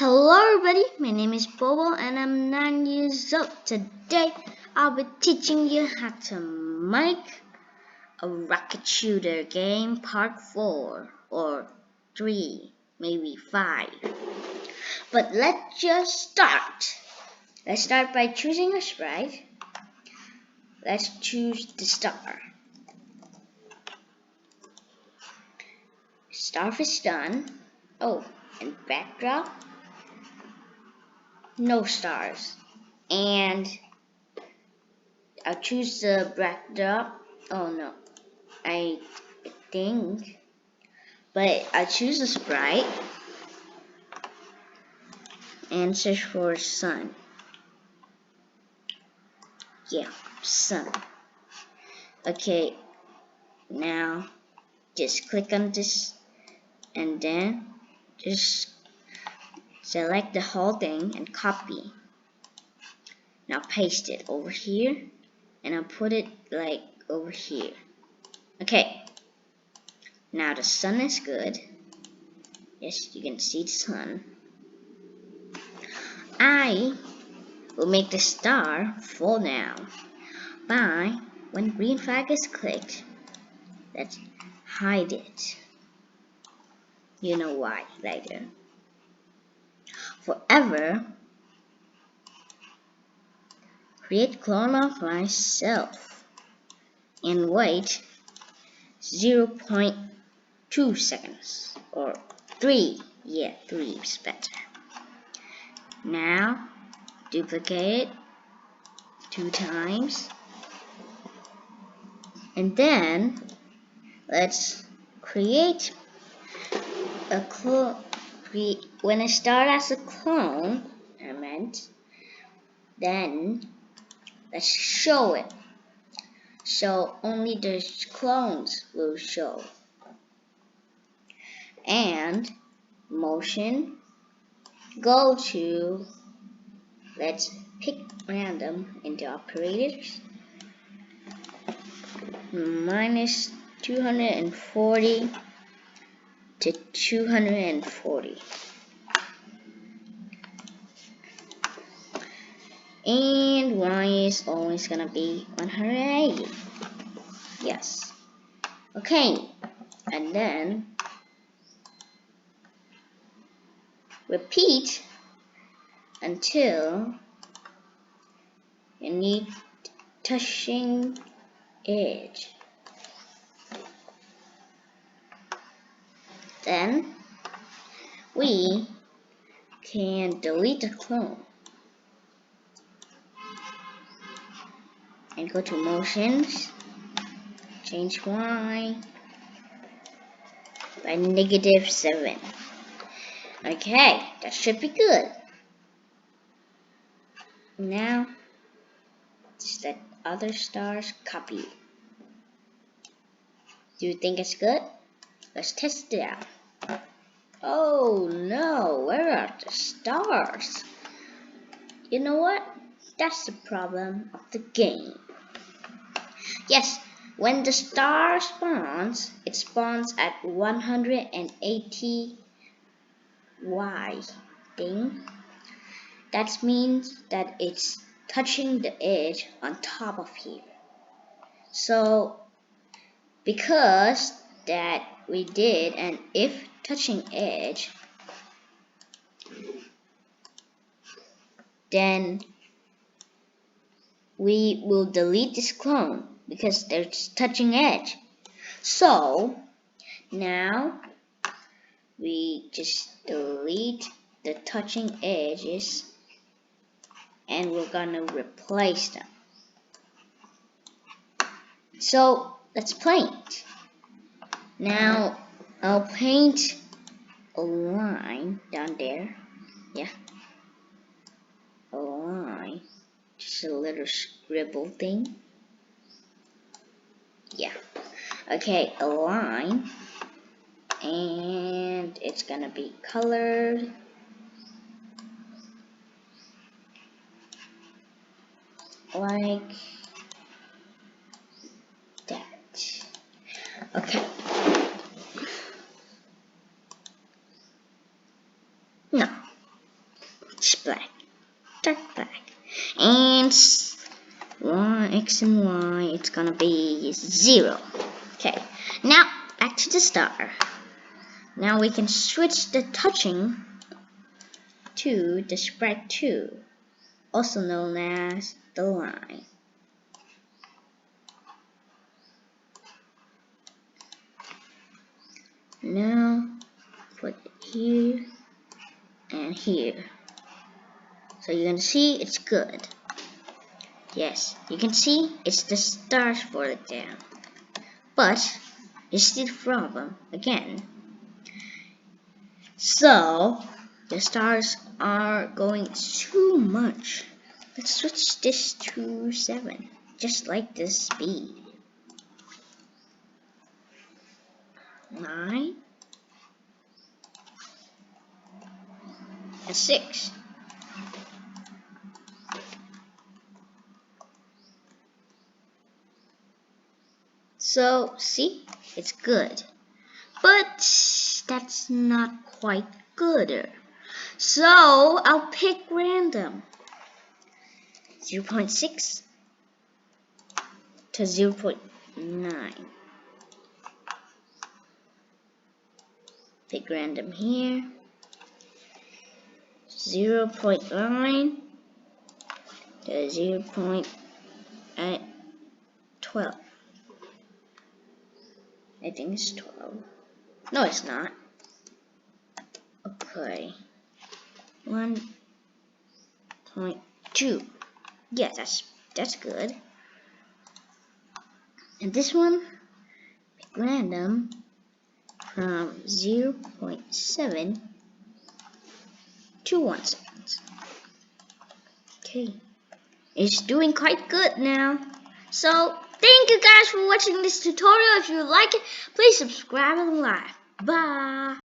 Hello everybody, my name is Bobo and I'm 9 years old. Today I'll be teaching you how to make a rocket shooter game part 4 or 3, maybe 5. But let's just start. Let's start by choosing a sprite. Let's choose the star. Starfish done. Oh, and backdrop. No stars. And I'll choose the backdrop. Oh no, I think. But I'll choose the sprite and search for sun. Yeah, sun. Okay, now just click on this and then just select the whole thing and copy. Now paste it over here and I'll put it like over here. Okay, now the sun is good. Yes, you can see the sun. I will make the star fall down by when green flag is clicked. Let's hide it. You know why later. Forever create clone of myself and wait 0.2 seconds or 3. Yeah, 3 is better. Now duplicate it 2 times and then let's create a clone. When I start as a clone, then let's show it. So only the clones will show. And motion, go to, let's pick random into operators. Minus 240 to 240. And y is always gonna be 180. Yes. Okay. And then repeat until you need touching edge. Then we can delete the clone and go to motions, change Y by -7. Okay, that should be good. Now just let other stars copy. Do you think it's good? Let's test it out. Oh no, where are the stars? You know what? That's the problem of the game. Yes, when the star spawns, it spawns at 180 Y thing. That means that it's touching the edge on top of here. So because that we did an if touching edge, then we will delete this clone because there's touching edge. So now we just delete the touching edges and we're gonna replace them. So let's paint. Now I'll paint a line down there. Yeah, a line, just a little scribble thing. Yeah, okay, a line, and it's gonna be colored like that. Okay. No. Just black. Dark black. And y, x and y, it's gonna be 0. Okay, now back to the star. Now we can switch the touching to the spread 2, also known as the line. Now put it here and here. So you're gonna see it's good. Yes, you can see it's the stars further down. But you see the problem again. So the stars are going too much. Let's switch this to 7, just like this speed. 9 and 6. So see, it's good. But that's not quite gooder. So I'll pick random. 0.6 to 0.9. Pick random here. 0.9 to 0.12. I think it's 12. No, it's not. Okay. 1.2. Yes, that's good. And this one, pick random from 0.7 to 1 second. Okay. It's doing quite good now. So, thank you guys for watching this tutorial. If you like it, please subscribe and like. Bye.